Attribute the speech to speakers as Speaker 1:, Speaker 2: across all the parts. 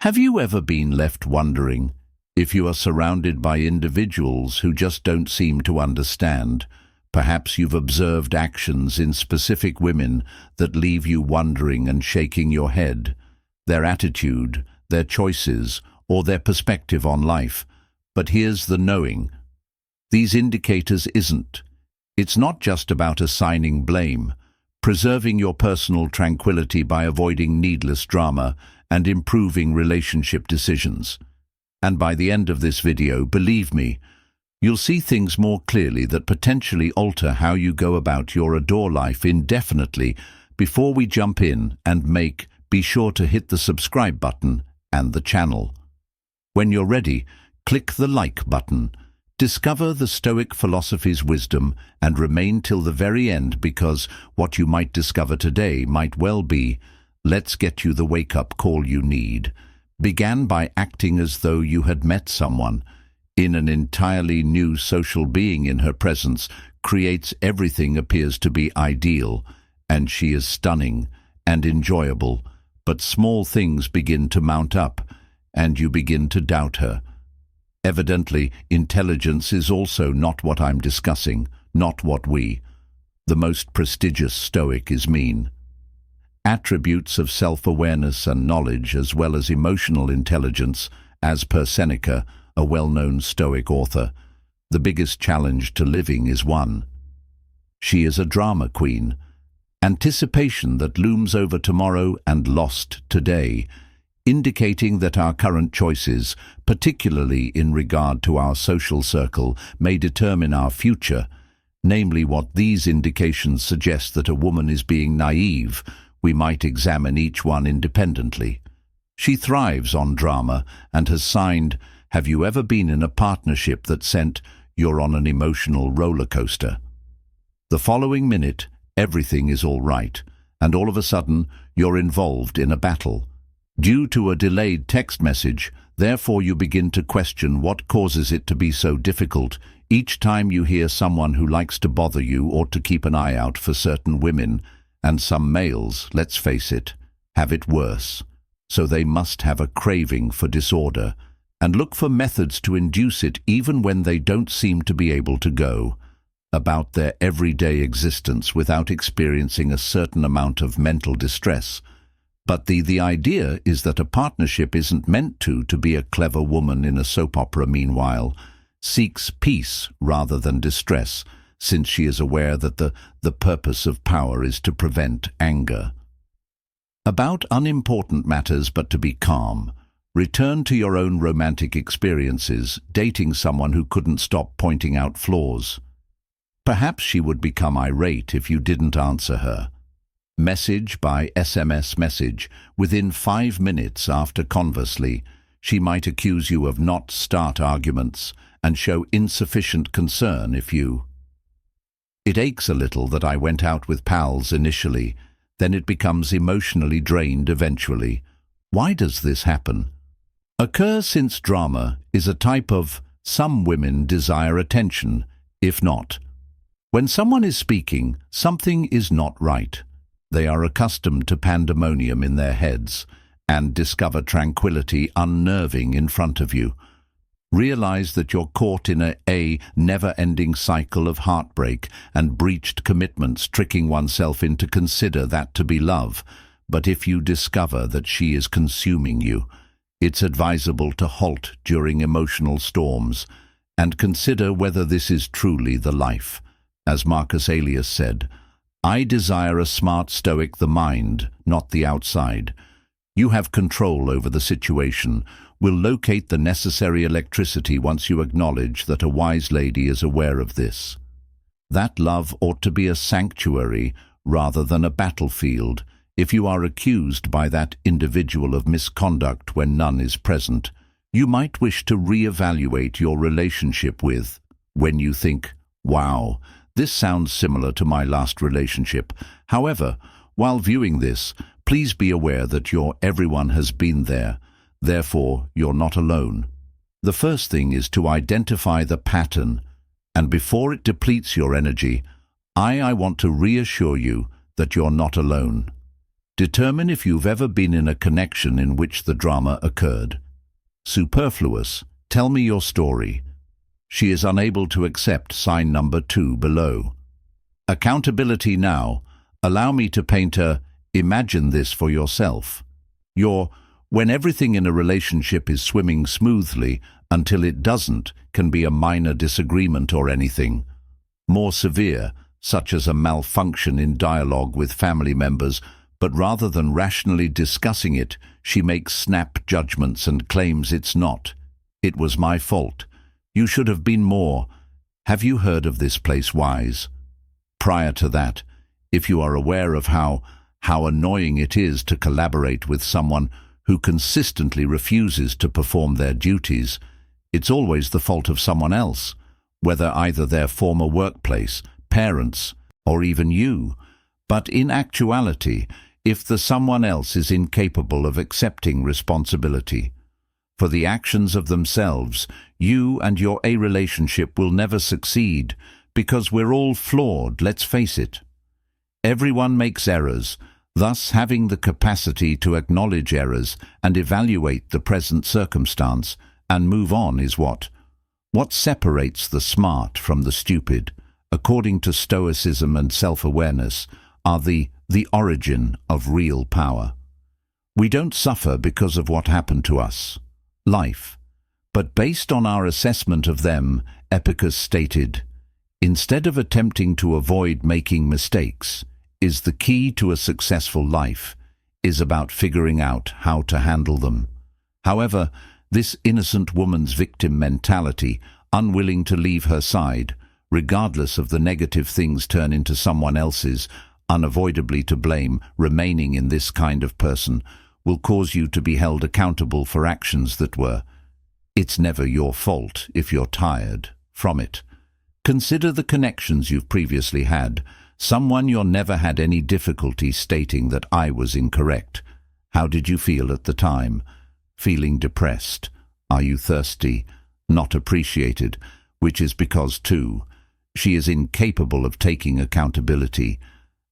Speaker 1: Have you ever been left wondering if you are surrounded by individuals who just don't seem to understand? Perhaps you've observed actions in specific women that leave you wondering and shaking your head. Their attitude, their choices, or their perspective on life. But here's the knowing. These indicators isn't. It's not just about assigning blame, preserving your personal tranquility by avoiding needless drama and improving relationship decisions. And by the end of this video, believe me, you'll see things more clearly that potentially alter how you go about your adore life indefinitely. Before we jump in and be sure to hit the subscribe button and the channel. When you're ready, click the like button. Discover the Stoic philosophy's wisdom and remain till the very end, because what you might discover today might well be, let's get you the wake-up call you need. Began by acting as though you had met someone in an entirely new social being in her presence, creates everything appears to be ideal, and she is stunning and enjoyable, but small things begin to mount up, and you begin to doubt her. Evidently, intelligence is also not what I'm discussing, not what the most prestigious Stoic, is mean. Attributes of self-awareness and knowledge, as well as emotional intelligence, as per Seneca, a well-known Stoic author. The biggest challenge to living is one. She is a drama queen. Anticipation that looms over tomorrow and lost today, indicating that our current choices, particularly in regard to our social circle, may determine our future. Namely, what these indications suggest that a woman is being naive. We might examine each one independently. She thrives on drama and has signed, have you ever been in a partnership that sent you're on an emotional roller coaster? The following minute, everything is all right, and all of a sudden, you're involved in a battle. Due to a delayed text message, therefore you begin to question what causes it to be so difficult. Each time you hear someone who likes to bother you or to keep an eye out for certain women, and some males, let's face it, have it worse. So they must have a craving for disorder, and look for methods to induce it even when they don't seem to be able to go about their everyday existence without experiencing a certain amount of mental distress. But the idea is that a partnership isn't meant to be a clever woman in a soap opera, meanwhile, seeks peace rather than distress, since she is aware that the purpose of power is to prevent anger. About unimportant matters, but to be calm. Return to your own romantic experiences, dating someone who couldn't stop pointing out flaws. Perhaps she would become irate if you didn't answer her. Message by SMS message within 5 minutes after. Conversely, she might accuse you of not start arguments and show insufficient concern if you. It aches a little that I went out with pals initially, then it becomes emotionally drained eventually. Why does this happen? Occur since drama is a type of some women desire attention, if not. When someone is speaking, something is not right. They are accustomed to pandemonium in their heads and discover tranquility unnerving in front of you. Realize that you're caught in a never-ending cycle of heartbreak and breached commitments, tricking oneself into consider that to be love. But if you discover that she is consuming you, it's advisable to halt during emotional storms and consider whether this is truly the life. As Marcus Aurelius said, I desire a smart Stoic, the mind, not the outside. You have control over the situation, will locate the necessary electricity once you acknowledge that a wise lady is aware of this. That love ought to be a sanctuary rather than a battlefield. If you are accused by that individual of misconduct when none is present, you might wish to re-evaluate your relationship with, when you think, wow, this sounds similar to my last relationship. However, while viewing this, please be aware that everyone has been there. Therefore, you're not alone. The first thing is to identify the pattern, and before it depletes your energy, I want to reassure you that you're not alone. Determine if you've ever been in a connection in which the drama occurred. Superfluous. Tell me your story. She is unable to accept sign number 2 below. Accountability now. Allow me to paint imagine this for yourself. When everything in a relationship is swimming smoothly until it doesn't, can be a minor disagreement or anything more severe, such as a malfunction in dialogue with family members, but rather than rationally discussing it, she makes snap judgments and claims it's not. It was my fault. You should have been more. Have you heard of this place Wise? Prior to that, if you are aware of how annoying it is to collaborate with someone who consistently refuses to perform their duties, it's always the fault of someone else, whether either their former workplace, parents, or even you. But in actuality, if the someone else is incapable of accepting responsibility for the actions of themselves, you and your relationship will never succeed, because we're all flawed, let's face it. Everyone makes errors, thus having the capacity to acknowledge errors and evaluate the present circumstance and move on is what separates the smart from the stupid, according to Stoicism and self-awareness, are the origin of real power. We don't suffer because of what happened to us, life, but based on our assessment of them. Epicurus stated, instead of attempting to avoid making mistakes, is the key to a successful life, is about figuring out how to handle them. However, this innocent woman's victim mentality, unwilling to leave her side, regardless of the negative things turn into someone else's, unavoidably to blame, remaining in this kind of person, will cause you to be held accountable for actions that were. It's never your fault if you're tired from it. Consider the connections you've previously had. Someone you never had any difficulty stating that I was incorrect. How did you feel at the time? Feeling depressed? Are you thirsty? Not appreciated? Which is because, too, she is incapable of taking accountability.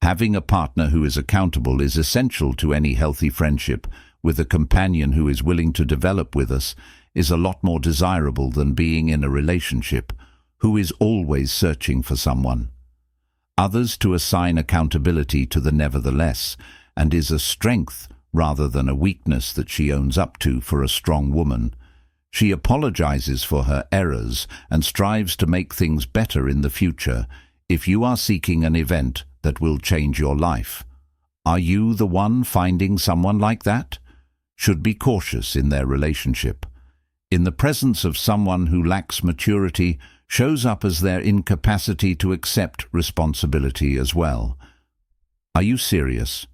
Speaker 1: Having a partner who is accountable is essential to any healthy friendship. With a companion who is willing to develop with us is a lot more desirable than being in a relationship who is always searching for someone. Others to assign accountability to the nevertheless, and is a strength rather than a weakness that she owns up to for a strong woman. She apologizes for her errors and strives to make things better in the future. If you are seeking an event that will change your life, are you the one finding someone like that? Should be cautious in their relationship. In the presence of someone who lacks maturity, shows up as their incapacity to accept responsibility as well. Are you serious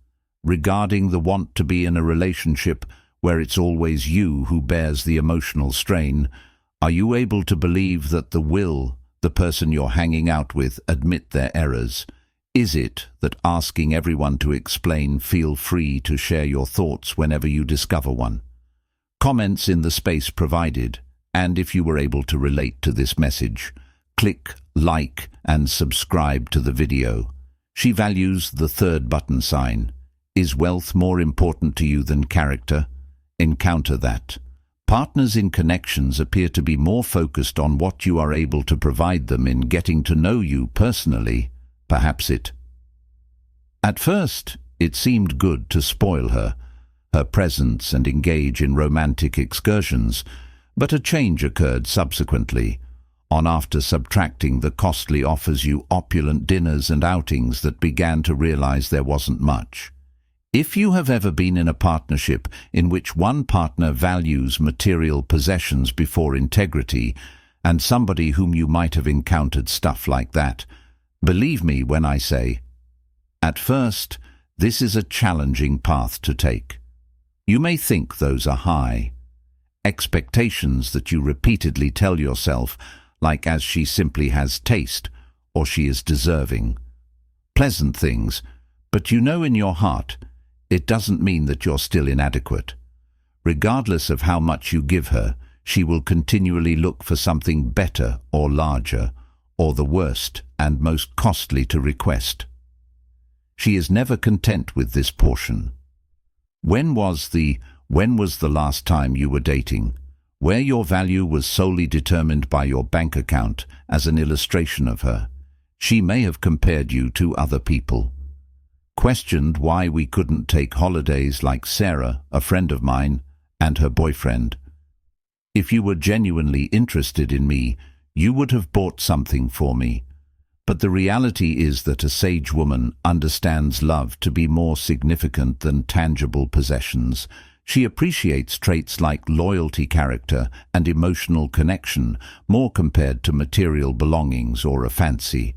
Speaker 1: regarding the want to be in a relationship where it's always you who bears the emotional strain? Are you able to believe that the person you're hanging out with, admit their errors? Is it that asking everyone to explain, feel free to share your thoughts whenever you discover one? Comments in the space provided, and if you were able to relate to this message, click like and subscribe to the video. She values the third button sign. Is wealth more important to you than character? Encounter that. Partners in connections appear to be more focused on what you are able to provide them in getting to know you personally. Perhaps at first, it seemed good to spoil her presence and engage in romantic excursions, but a change occurred subsequently, after subtracting the costly offers you opulent dinners and outings that began to realize there wasn't much. If you have ever been in a partnership in which one partner values material possessions before integrity, and somebody whom you might have encountered stuff like that, believe me when I say, at first, this is a challenging path to take. You may think those are high expectations that you repeatedly tell yourself, like as she simply has taste, or she is deserving. Pleasant things, but you know in your heart, it doesn't mean that you're still inadequate. Regardless of how much you give her, she will continually look for something better or larger, or the worst and most costly to request. She is never content with this portion. When was the last time you were dating, where your value was solely determined by your bank account as an illustration of her? She may have compared you to other people. Questioned why we couldn't take holidays like Sarah, a friend of mine, and her boyfriend. If you were genuinely interested in me, you would have bought something for me. But the reality is that a sage woman understands love to be more significant than tangible possessions. She appreciates traits like loyalty, character, and emotional connection more compared to material belongings or a fancy.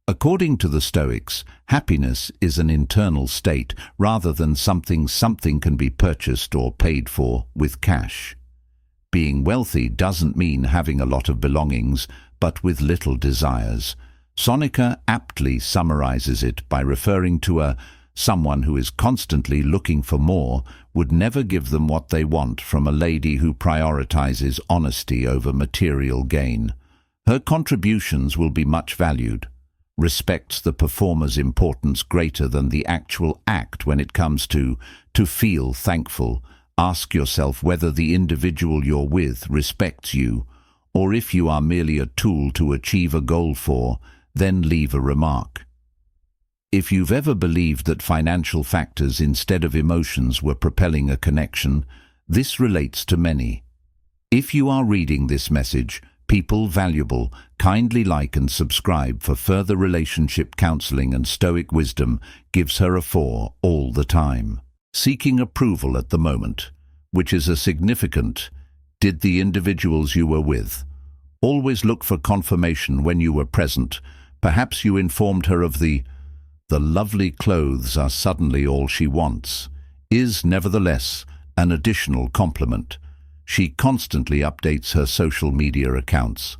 Speaker 1: According to the Stoics, happiness is an internal state rather than something can be purchased or paid for with cash. Being wealthy doesn't mean having a lot of belongings, but with little desires. Seneca aptly summarizes it by referring to someone who is constantly looking for more would never give them what they want from a lady who prioritizes honesty over material gain. Her contributions will be much valued. Respects the performer's importance greater than the actual act when it comes to feel thankful. Ask yourself whether the individual you're with respects you, or if you are merely a tool to achieve a goal for, then leave a remark. If you've ever believed that financial factors instead of emotions were propelling a connection, this relates to many. If you are reading this message, people valuable, kindly like and subscribe for further relationship counseling, and Stoic wisdom gives her a 4 all the time. Seeking approval at the moment, which is a significant, did the individuals you were with always look for confirmation when you were present? Perhaps you informed her of the lovely clothes are suddenly all she wants, is nevertheless an additional compliment. She constantly updates her social media accounts,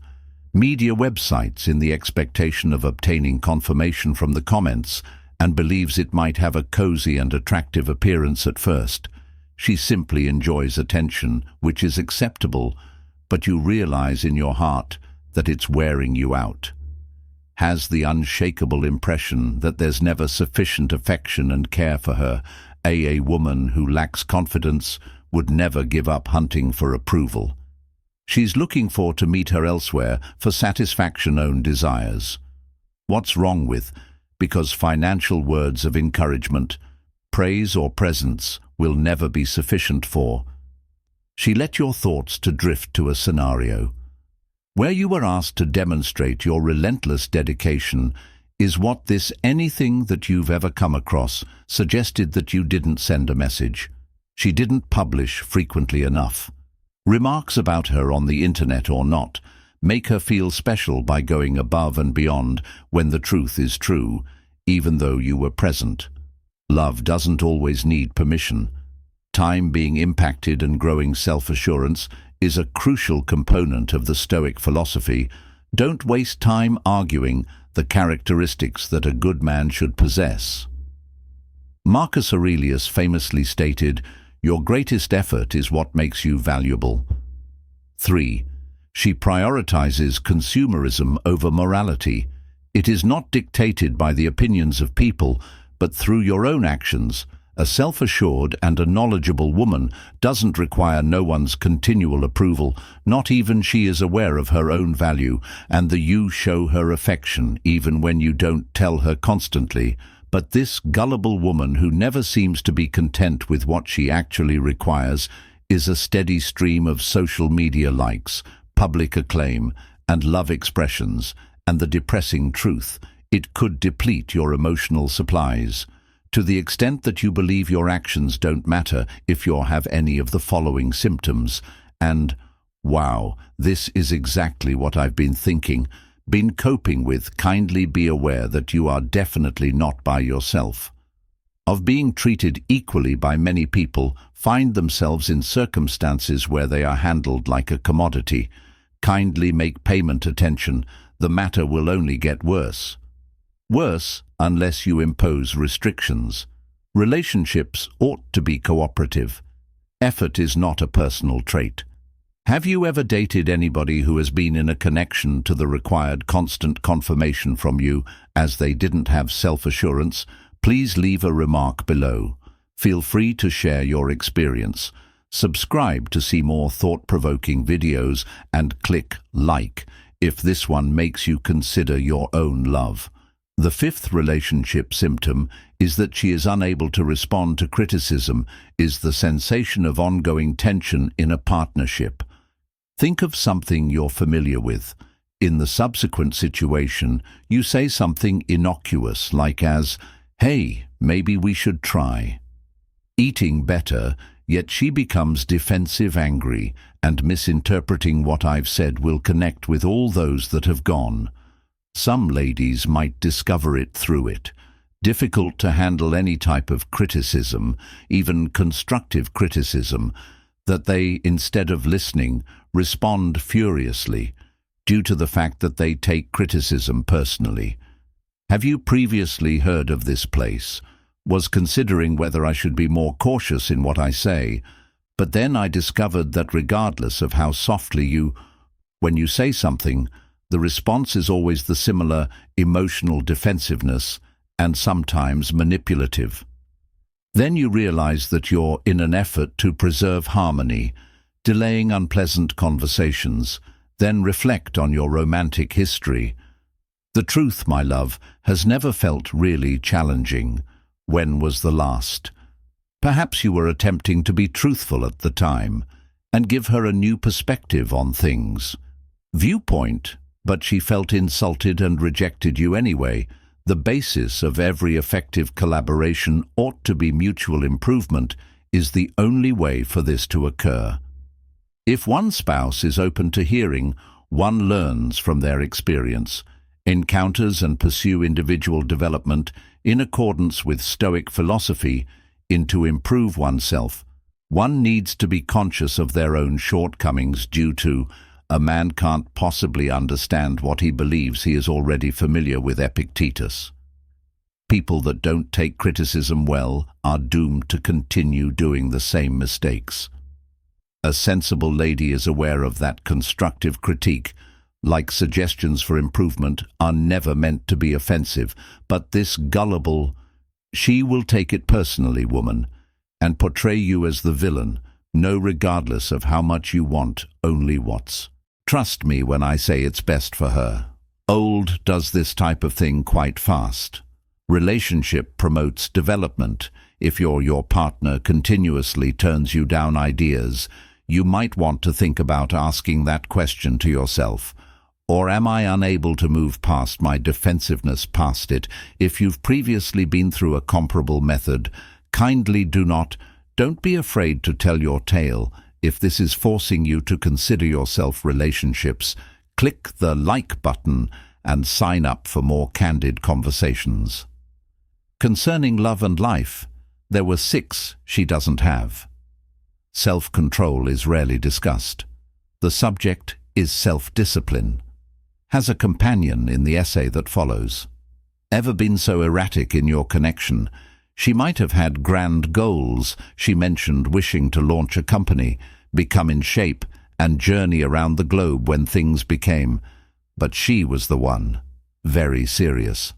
Speaker 1: media websites in the expectation of obtaining confirmation from the comments, and believes it might have a cozy and attractive appearance at first. She simply enjoys attention, which is acceptable, but you realize in your heart that it's wearing you out. Has the unshakable impression that there's never sufficient affection and care for her. A woman who lacks confidence would never give up hunting for approval. She's looking to meet her elsewhere for satisfaction-own desires. What's wrong with? Because financial words of encouragement, praise or presents will never be sufficient for. She let your thoughts to drift to a scenario where you were asked to demonstrate your relentless dedication. Is what this anything that you've ever come across suggested that you didn't send a message? She didn't publish frequently enough. Remarks about her on the internet or not make her feel special by going above and beyond when the truth is true, even though you were present. Love doesn't always need permission. Time being impacted and growing self-assurance is a crucial component of the Stoic philosophy. Don't waste time arguing the characteristics that a good man should possess. Marcus Aurelius famously stated, "Your greatest effort is what makes you valuable." 3. She prioritizes consumerism over morality. It is not dictated by the opinions of people, but through your own actions. A self-assured and a knowledgeable woman doesn't require no one's continual approval, not even she is aware of her own value, and you show her affection even when you don't tell her constantly. But this gullible woman who never seems to be content with what she actually requires is a steady stream of social media likes, public acclaim, and love expressions, and the depressing truth, it could deplete your emotional supplies. To the extent that you believe your actions don't matter if you have any of the following symptoms. And, wow, this is exactly what I've been thinking, been coping with. Kindly be aware that you are definitely not by yourself. Of being treated equally by many people, find themselves in circumstances where they are handled like a commodity. Kindly make payment attention. The matter will only get worse. Worse unless you impose restrictions. Relationships ought to be cooperative. Effort is not a personal trait. Have you ever dated anybody who has been in a connection to the required constant confirmation from you, as they didn't have self-assurance, please leave a remark below. Feel free to share your experience. Subscribe to see more thought-provoking videos and click like if this one makes you consider your own love. The fifth relationship symptom is that she is unable to respond to criticism, is the sensation of ongoing tension in a partnership. Think of something you're familiar with. In the subsequent situation, you say something innocuous like "Hey, maybe we should try." Eating better, yet she becomes defensive, angry, and misinterpreting what I've said will connect with all those that have gone. Some ladies might discover it through it. Difficult to handle any type of criticism, even constructive criticism, that they, instead of listening, respond furiously, due to the fact that they take criticism personally. Have you previously heard of this place? Was considering whether I should be more cautious in what I say, but then I discovered that regardless of how softly when you say something, the response is always the similar emotional defensiveness and sometimes manipulative. Then you realize that you're in an effort to preserve harmony, delaying unpleasant conversations, then reflect on your romantic history. The truth, my love, has never felt really challenging. When was the last? Perhaps you were attempting to be truthful at the time and give her a new perspective on things. Viewpoint, but she felt insulted and rejected you anyway. The basis of every effective collaboration ought to be mutual improvement is the only way for this to occur. If one spouse is open to hearing, one learns from their experience, encounters and pursue individual development in accordance with Stoic philosophy to improve oneself. One needs to be conscious of their own shortcomings due to a man can't possibly understand what he believes he is already familiar with. Epictetus. People that don't take criticism well are doomed to continue doing the same mistakes. A sensible lady is aware of that constructive critique, like suggestions for improvement, are never meant to be offensive, but this gullible, she will take it personally woman, and portray you as the villain, no regardless of how much you want only what's. Trust me when I say it's best for her. Old does this type of thing quite fast. Relationship promotes development. If your partner continuously turns you down ideas, you might want to think about asking that question to yourself. Or am I unable to move past my defensiveness past it? If you've previously been through a comparable method, kindly don't be afraid to tell your tale. If this is forcing you to consider yourself relationships, click the like button and sign up for more candid conversations. Concerning love and life, there were 6 she doesn't have. Self-control is rarely discussed. The subject is self-discipline. Has a companion in the essay that follows. Ever been so erratic in your connection? She might have had grand goals. She mentioned wishing to launch a company, become in shape, and journey around the globe when things became. But she was the one, very serious.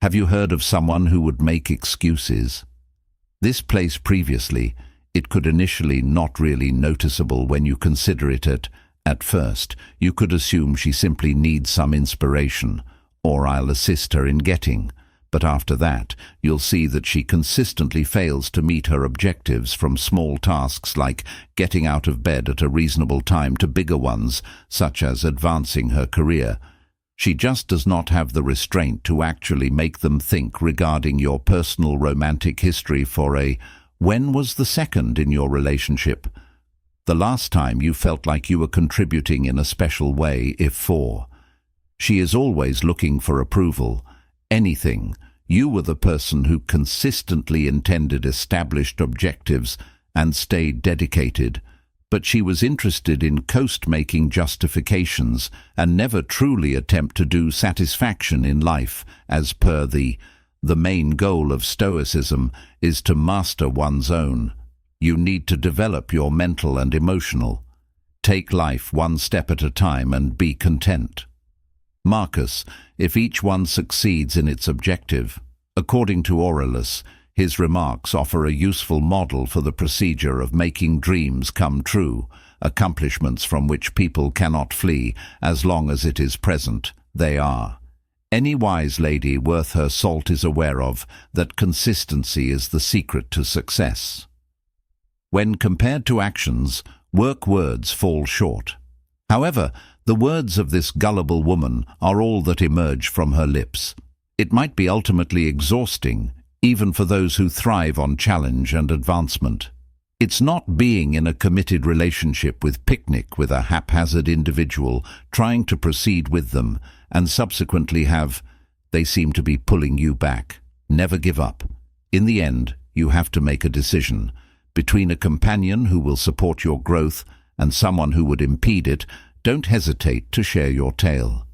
Speaker 1: Have you heard of someone who would make excuses? This place previously, it could initially not really noticeable when you consider it at first. You could assume she simply needs some inspiration, or I'll assist her in getting. But after that, you'll see that she consistently fails to meet her objectives, from small tasks like getting out of bed at a reasonable time to bigger ones, such as advancing her career. She just does not have the restraint to actually make them think regarding your personal romantic history for when was the second in your relationship? The last time you felt like you were contributing in a special way, if for. She is always looking for approval. Anything. You were the person who consistently intended established objectives and stayed dedicated, but she was interested in coast-making justifications and never truly attempt to do satisfaction in life, as per the main goal of Stoicism is to master one's own. You need to develop your mental and emotional. Take life one step at a time and be content. Marcus, if each one succeeds in its objective, According to Aurelius, his remarks offer a useful model for the procedure of making dreams come true, accomplishments from which people cannot flee as long as it is present. They are. Any wise lady worth her salt is aware of that consistency is the secret to success. When compared to actions, words fall short. However, the words of this gullible woman are all that emerge from her lips. It might be ultimately exhausting, even for those who thrive on challenge and advancement. It's not being in a committed relationship with a haphazard individual, trying to proceed with them, and subsequently they seem to be pulling you back. Never give up. In the end, you have to make a decision. Between a companion who will support your growth and someone who would impede it, don't hesitate to share your tale.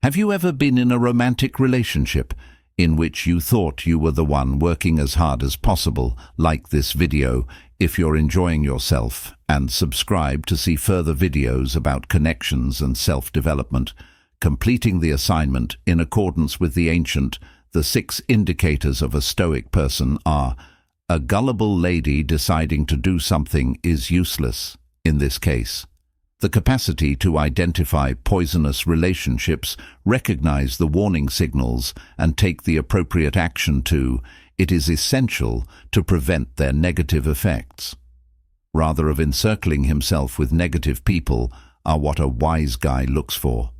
Speaker 1: Have you ever been in a romantic relationship in which you thought you were the one working as hard as possible? Like this video if you're enjoying yourself, and subscribe to see further videos about connections and self-development. Completing the assignment in accordance with the 6 indicators of a Stoic person are: a gullible lady deciding to do something is useless. In this case, the capacity to identify poisonous relationships, recognize the warning signals, and take the appropriate action it is essential to prevent their negative effects. Rather of encircling himself with negative people are what a wise guy looks for.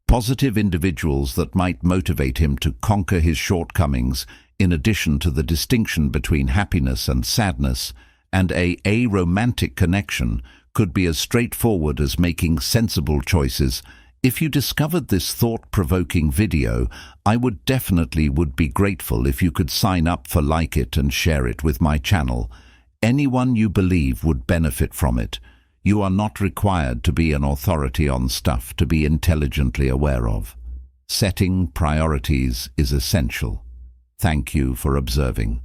Speaker 1: Positive individuals that might motivate him to conquer his shortcomings, in addition to the distinction between happiness and sadness, and a romantic connection, could be as straightforward as making sensible choices. If you discovered this thought-provoking video, I would definitely be grateful if you could sign up for Like It and share it with my channel. Anyone you believe would benefit from it. You are not required to be an authority on stuff to be intelligently aware of. Setting priorities is essential. Thank you for observing.